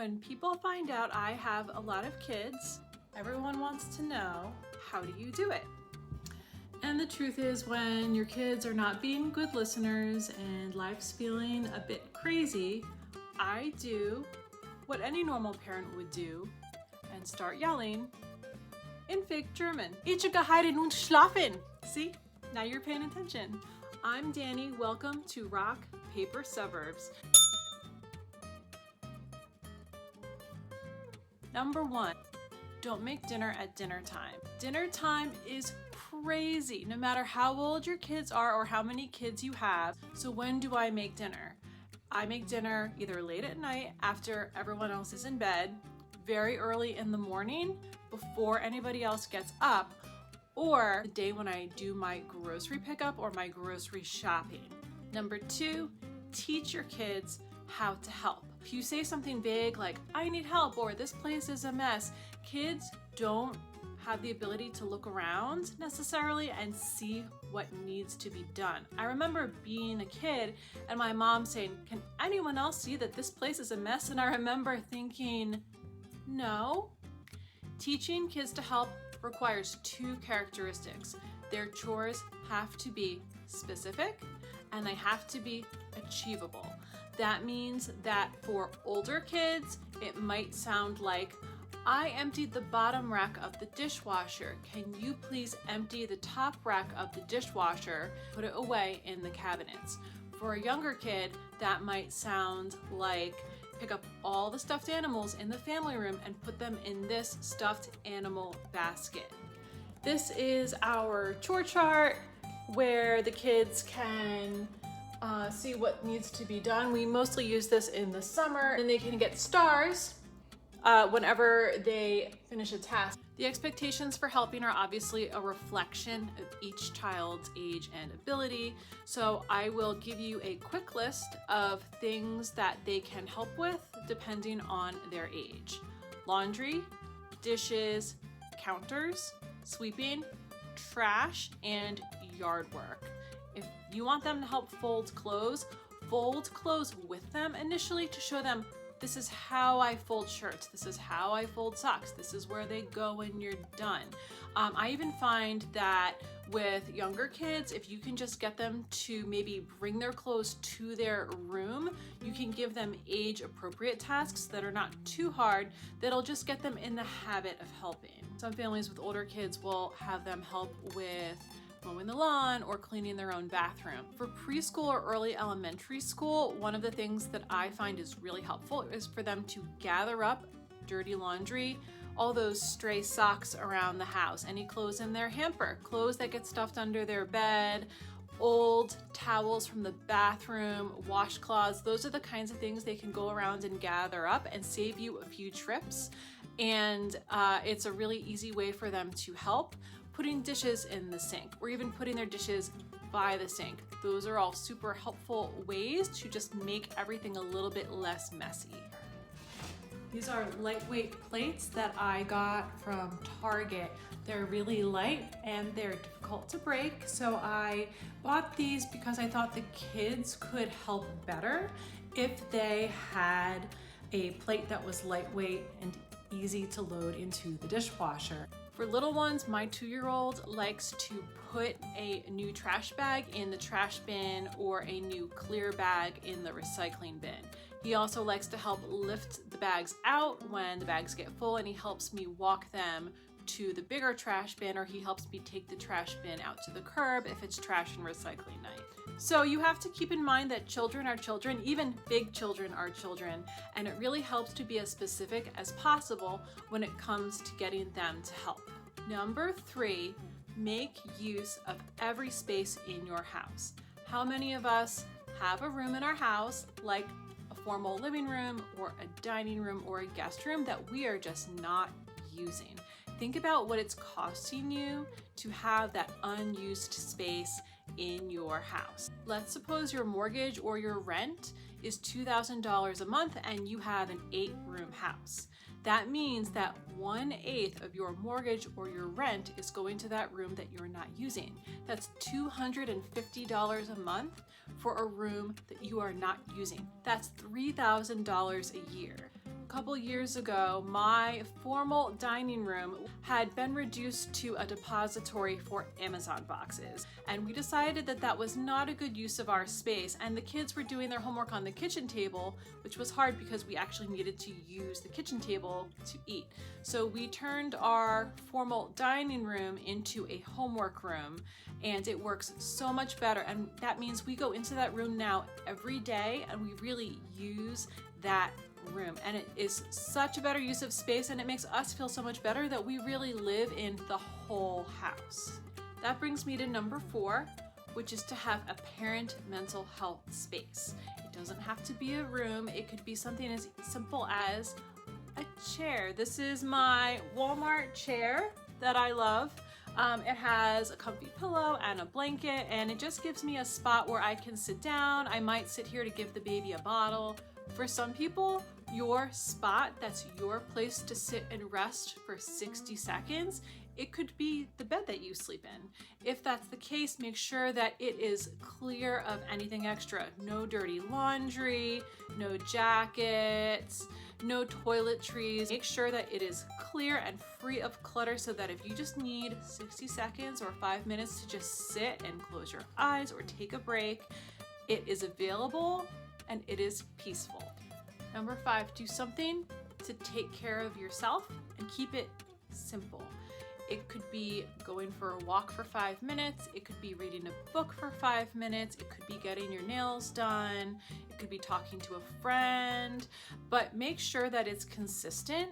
When people find out I have a lot of kids, everyone wants to know, how do you do it? And the truth is, when your kids are not being good listeners and life's feeling a bit crazy, I do what any normal parent would do and start yelling in fake German. Ich gehe nun schlafen. See? Now you're paying attention. I'm Danny. Welcome to Rock, Paper, Suburbs. Number 1, don't make dinner at dinner time. Dinner time is crazy, no matter how old your kids are or how many kids you have. So when do I make dinner? I make dinner either late at night after everyone else is in bed, very early in the morning before anybody else gets up, or the day when I do my grocery pickup or my grocery shopping. Number 2, teach your kids how to help. If you say something big like, I need help, or this place is a mess, kids don't have the ability to look around necessarily and see what needs to be done. I remember being a kid and my mom saying, can anyone else see that this place is a mess? And I remember thinking, no. Teaching kids to help requires 2 characteristics. Their chores have to be specific and they have to be achievable. That means that for older kids, it might sound like, I emptied the bottom rack of the dishwasher. Can you please empty the top rack of the dishwasher, put it away in the cabinets? For a younger kid, that might sound like, pick up all the stuffed animals in the family room and put them in this stuffed animal basket. This is our chore chart where the kids can see what needs to be done. We mostly use this in the summer, and they can get stars whenever they finish a task. The expectations for helping are obviously a reflection of each child's age and ability. So I will give you a quick list of things that they can help with depending on their age. Laundry, dishes, counters, sweeping, trash, and yard work. If you want them to help fold clothes with them initially to show them, this is how I fold shirts, this is how I fold socks, this is where they go when you're done. I even find that with younger kids, if you can just get them to maybe bring their clothes to their room, you can give them age-appropriate tasks that are not too hard, that'll just get them in the habit of helping. Some families with older kids will have them help with mowing the lawn or cleaning their own bathroom. For preschool or early elementary school, one of the things that I find is really helpful is for them to gather up dirty laundry, all those stray socks around the house, any clothes in their hamper, clothes that get stuffed under their bed, old towels from the bathroom, washcloths. Those are the kinds of things they can go around and gather up and save you a few trips. And it's a really easy way for them to help. Putting dishes in the sink, or even putting their dishes by the sink. Those are all super helpful ways to just make everything a little bit less messy. These are lightweight plates that I got from Target. They're really light and they're difficult to break, so I bought these because I thought the kids could help better if they had a plate that was lightweight and easy to load into the dishwasher. For little ones, my 2-year-old likes to put a new trash bag in the trash bin or a new clear bag in the recycling bin. He also likes to help lift the bags out when the bags get full, and he helps me walk them to the bigger trash bin, or he helps me take the trash bin out to the curb if it's trash and recycling night. So you have to keep in mind that children are children, even big children are children, and it really helps to be as specific as possible when it comes to getting them to help. Number 3, make use of every space in your house. How many of us have a room in our house, like a formal living room or a dining room or a guest room, that we are just not using? Think about what it's costing you to have that unused space in your house. Let's suppose your mortgage or your rent is $2,000 a month and you have an 8-room house. That means that 1/8 of your mortgage or your rent is going to that room that you're not using. That's $250 a month for a room that you are not using. That's $3,000 a year. couple years ago, my formal dining room had been reduced to a depository for Amazon boxes. And we decided that that was not a good use of our space. And the kids were doing their homework on the kitchen table, which was hard because we actually needed to use the kitchen table to eat. So we turned our formal dining room into a homework room, and it works so much better. And that means we go into that room now every day, and we really use that room, and it is such a better use of space, and it makes us feel so much better that we really live in the whole house. That brings me to number 4, which is to have a parent mental health space. It doesn't have to be a room. It could be something as simple as a chair. This is my Walmart chair that I love. It has a comfy pillow and a blanket, and it just gives me a spot where I can sit down. I might sit here to give the baby a bottle. For some people, your spot, that's your place to sit and rest for 60 seconds, it could be the bed that you sleep in. If that's the case, make sure that it is clear of anything extra. No dirty laundry, no jackets, no toiletries. Make sure that it is clear and free of clutter so that if you just need 60 seconds or 5 minutes to just sit and close your eyes or take a break, it is available and it is peaceful. Number 5, do something to take care of yourself and keep it simple. It could be going for a walk for 5 minutes. It could be reading a book for 5 minutes. It could be getting your nails done. It could be talking to a friend, but make sure that it's consistent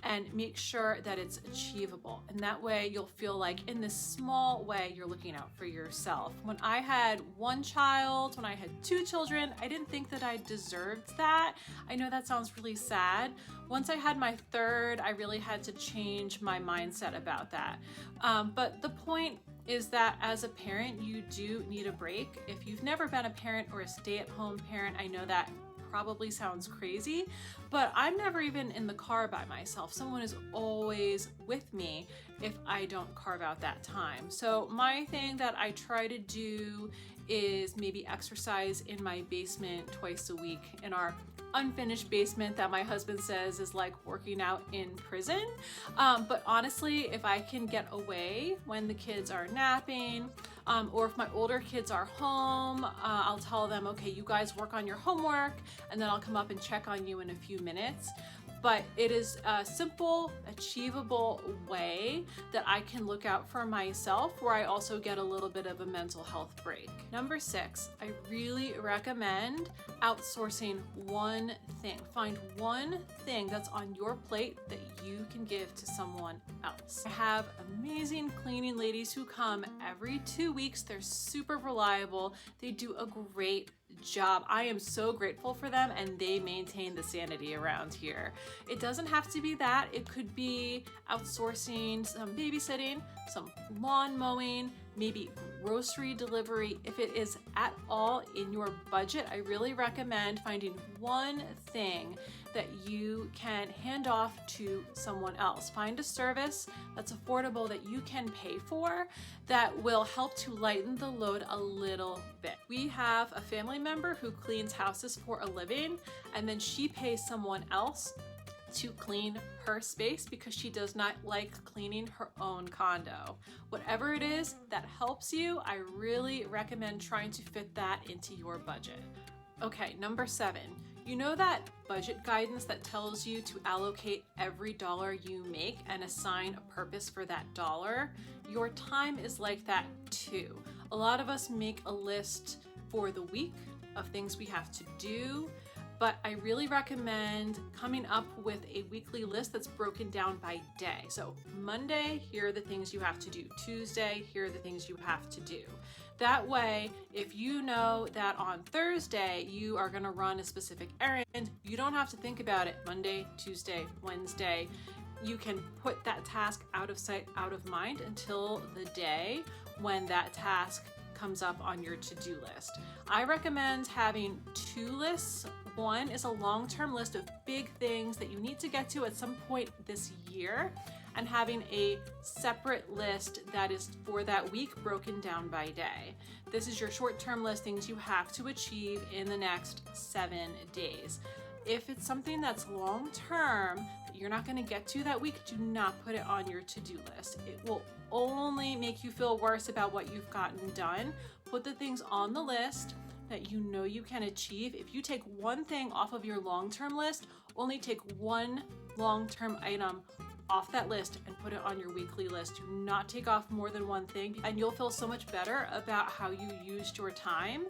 and make sure that it's achievable. And that way you'll feel like in this small way, you're looking out for yourself. When I had 1 child, when I had 2 children, I didn't think that I deserved that. I know that sounds really sad. Once I had my 3rd, I really had to change my mindset about that. But the point is that as a parent, you do need a break. If you've never been a parent or a stay-at-home parent, I know that probably sounds crazy, but I'm never even in the car by myself. Someone is always with me if I don't carve out that time. So my thing that I try to do is maybe exercise in my basement twice a week, in our unfinished basement that my husband says is like working out in prison. But honestly, if I can get away when the kids are napping, or if my older kids are home, I'll tell them, okay, you guys work on your homework, and then I'll come up and check on you in a few minutes. But it is a simple, achievable way that I can look out for myself, where I also get a little bit of a mental health break. Number 6, I really recommend outsourcing one thing. Find one thing that's on your plate that you can give to someone else. I have amazing cleaning ladies who come every 2 weeks. They're super reliable. They do a great job. I am so grateful for them, and they maintain the sanity around here. It doesn't have to be that. It could be outsourcing some babysitting, some lawn mowing, maybe grocery delivery. If it is at all in your budget, I really recommend finding one thing that you can hand off to someone else. Find a service that's affordable that you can pay for that will help to lighten the load a little bit. We have a family member who cleans houses for a living, and then she pays someone else to clean her space because she does not like cleaning her own condo. Whatever it is that helps you, I really recommend trying to fit that into your budget. Okay, number 7. You know that budget guidance that tells you to allocate every dollar you make and assign a purpose for that dollar? Your time is like that too. A lot of us make a list for the week of things we have to do, but I really recommend coming up with a weekly list that's broken down by day. So Monday, here are the things you have to do. Tuesday, here are the things you have to do. That way, if you know that on Thursday you are gonna run a specific errand, you don't have to think about it Monday, Tuesday, Wednesday. You can put that task out of sight, out of mind until the day when that task comes up on your to-do list. I recommend having 2 lists. One is a long-term list of big things that you need to get to at some point this year. and having a separate list that is for that week broken down by day. This is your short-term listings you have to achieve in the next 7 days. If it's something that's long-term that you're not going to get to that week, do not put it on your to-do list. It will only make you feel worse about what you've gotten done. Put the things on the list that you know you can achieve. If you take one thing off of your long-term list, only take one long-term item off that list and put it on your weekly list. Do not take off more than one thing, and you'll feel so much better about how you used your time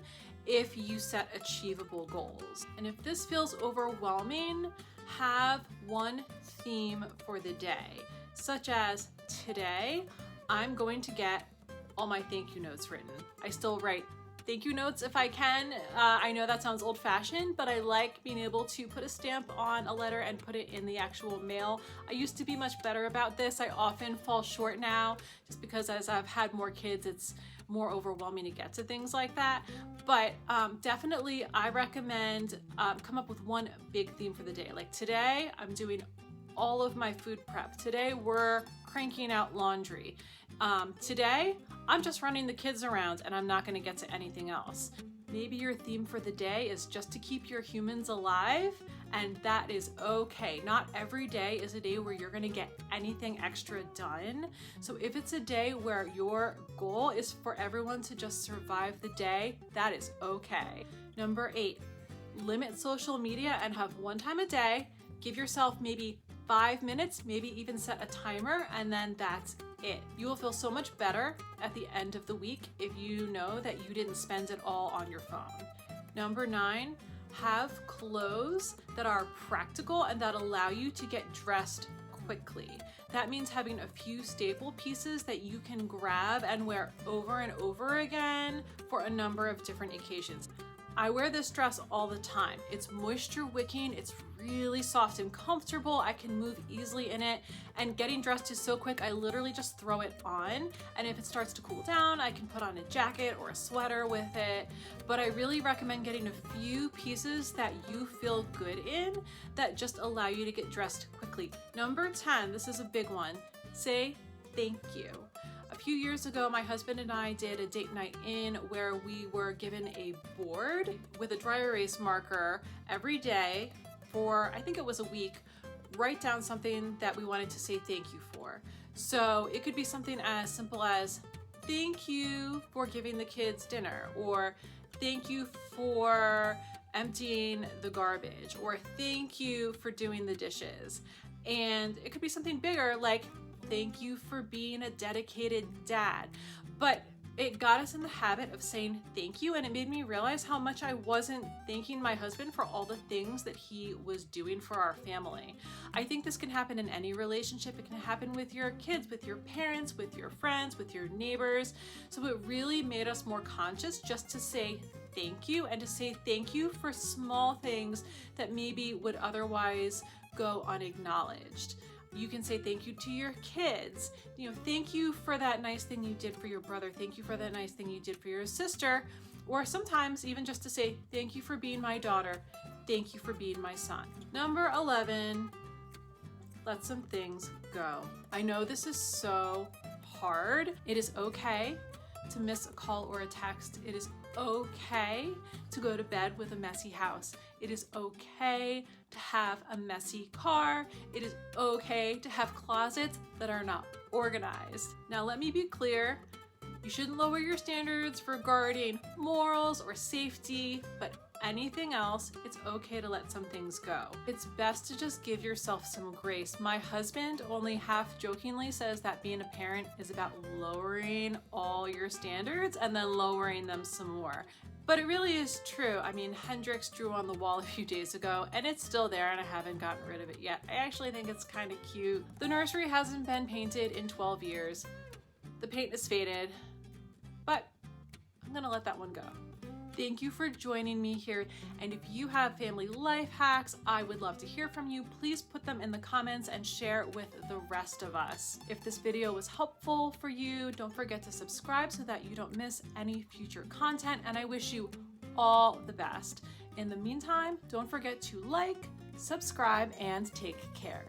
if you set achievable goals. And if this feels overwhelming, have one theme for the day, such as today, I'm going to get all my thank you notes written. I still write thank you notes if I can. I know that sounds old-fashioned, but I like being able to put a stamp on a letter and put it in the actual mail. I used to be much better about this. I often fall short now just because as I've had more kids, it's more overwhelming to get to things like that. But definitely I recommend come up with one big theme for the day. Like today, I'm doing all of my food prep. Today, we're cranking out laundry. Today, I'm just running the kids around and I'm not gonna get to anything else. Maybe your theme for the day is just to keep your humans alive, and that is okay. Not every day is a day where you're gonna get anything extra done. So if it's a day where your goal is for everyone to just survive the day, that is okay. Number 8, limit social media and have one time a day. Give yourself maybe 5 minutes, maybe even set a timer, and then that's it. You will feel so much better at the end of the week if you know that you didn't spend it all on your phone. Number 9, have clothes that are practical and that allow you to get dressed quickly. That means having a few staple pieces that you can grab and wear over and over again for a number of different occasions. I wear this dress all the time. It's moisture wicking, it's really soft and comfortable. I can move easily in it, and getting dressed is so quick, I literally just throw it on. And if it starts to cool down, I can put on a jacket or a sweater with it. But I really recommend getting a few pieces that you feel good in that just allow you to get dressed quickly. Number 10, this is a big one. Say thank you. A few years ago, my husband and I did a date night in where we were given a board with a dry erase marker every day for, I think it was a week, write down something that we wanted to say thank you for. So it could be something as simple as, thank you for giving the kids dinner, or thank you for emptying the garbage, or thank you for doing the dishes. And it could be something bigger like, thank you for being a dedicated dad. But it got us in the habit of saying thank you, and it made me realize how much I wasn't thanking my husband for all the things that he was doing for our family. I think this can happen in any relationship. It can happen with your kids, with your parents, with your friends, with your neighbors. So it really made us more conscious just to say thank you, and to say thank you for small things that maybe would otherwise go unacknowledged. You can say thank you to your kids. Thank you for that nice thing you did for your brother. Thank you for that nice thing you did for your sister. Or sometimes even just to say, thank you for being my daughter. Thank you for being my son. Number 11, let some things go. I know this is so hard. It is okay to miss a call or a text. It is okay to go to bed with a messy house. It is okay to have a messy car. It is okay to have closets that are not organized. Now let me be clear, you shouldn't lower your standards regarding morals or safety, but anything else, it's okay to let some things go. It's best to just give yourself some grace. My husband only half jokingly says that being a parent is about lowering all your standards and then lowering them some more. But it really is true. I mean, Hendrix drew on the wall a few days ago and it's still there and I haven't gotten rid of it yet. I actually think it's kind of cute. The nursery hasn't been painted in 12 years. The paint is faded, but I'm gonna let that one go. Thank you for joining me here. And if you have family life hacks, I would love to hear from you. Please put them in the comments and share with the rest of us. If this video was helpful for you, don't forget to subscribe so that you don't miss any future content. And I wish you all the best. In the meantime, don't forget to like, subscribe, and take care.